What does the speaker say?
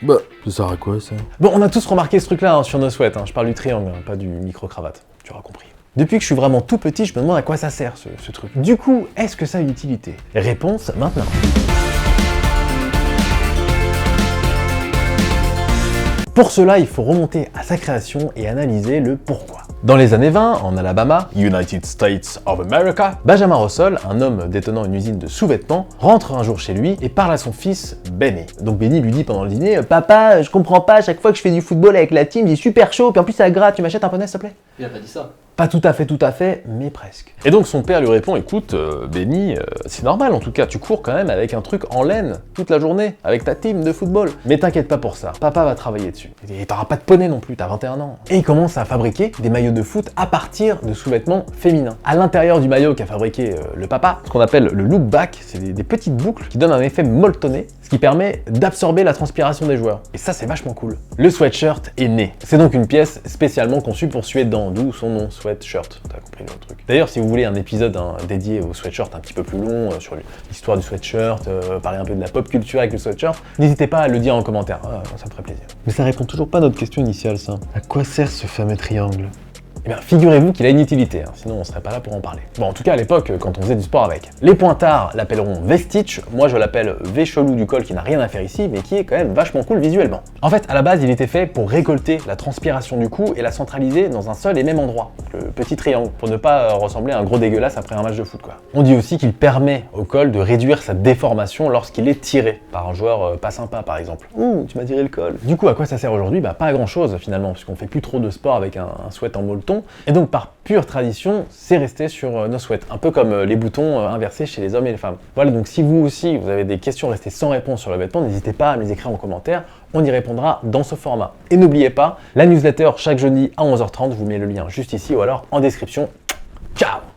Bah, ça sert à quoi ça? Bon, on a tous remarqué ce truc-là sur nos sweats, je parle du triangle, pas du micro-cravate, tu auras compris. Depuis que je suis vraiment tout petit, je me demande à quoi ça sert ce truc. Du coup, est-ce que ça a une utilité? Réponse maintenant. Pour cela, il faut remonter à sa création et analyser le pourquoi. Dans les années 20, en Alabama, United States of America, Benjamin Russell, un homme détenant une usine de sous-vêtements, rentre un jour chez lui et parle à son fils Benny. Donc Benny lui dit pendant le dîner « Papa, je comprends pas, à chaque fois que je fais du football avec la team, j'ai super chaud, puis en plus ça gratte, tu m'achètes un poney s'il te plaît ?» Il a pas dit ça. Pas tout à fait, mais presque. Et donc son père lui répond, écoute, Benny, c'est normal en tout cas, tu cours quand même avec un truc en laine toute la journée, avec ta team de football. Mais t'inquiète pas pour ça, papa va travailler dessus. Et t'auras pas de poney non plus, t'as 21 ans. Et il commence à fabriquer des maillots de foot à partir de sous-vêtements féminins. À l'intérieur du maillot qu'a fabriqué le papa, ce qu'on appelle le look back, c'est des petites boucles qui donnent un effet molletonné, ce qui permet d'absorber la transpiration des joueurs. Et ça c'est vachement cool. Le sweatshirt est né. C'est donc une pièce spécialement conçue pour suer dedans, d'où son nom, sweatshirt. T'as compris le truc. D'ailleurs, si vous voulez un épisode dédié au sweatshirt un petit peu plus long, sur l'histoire du sweatshirt, parler un peu de la pop culture avec le sweatshirt, n'hésitez pas à le dire en commentaire, ça me ferait plaisir. Mais ça répond toujours pas à notre question initiale, ça. À quoi sert ce fameux triangle? Eh bien, figurez-vous qu'il a une utilité, sinon on serait pas là pour en parler. Bon, en tout cas à l'époque, quand on faisait du sport avec. Les pointards l'appelleront V-Stitch, moi je l'appelle V-Chelou du col qui n'a rien à faire ici, mais qui est quand même vachement cool visuellement. En fait, à la base, il était fait pour récolter la transpiration du cou et la centraliser dans un seul et même endroit, le petit triangle, pour ne pas ressembler à un gros dégueulasse après un match de foot, quoi. On dit aussi qu'il permet au col de réduire sa déformation lorsqu'il est tiré par un joueur pas sympa, par exemple. Ouh, tu m'as tiré le col. Du coup, à quoi ça sert aujourd'hui? Bah pas à grand chose finalement, puisqu'on fait plus trop de sport avec un sweat en molleton. Et donc par pure tradition, c'est resté sur nos sweats, un peu comme les boutons inversés chez les hommes et les femmes. Voilà, donc si vous aussi vous avez des questions restées sans réponse sur le vêtement, n'hésitez pas à me les écrire en commentaire, on y répondra dans ce format. Et n'oubliez pas, la newsletter chaque jeudi à 11h30, je vous mets le lien juste ici ou alors en description. Ciao!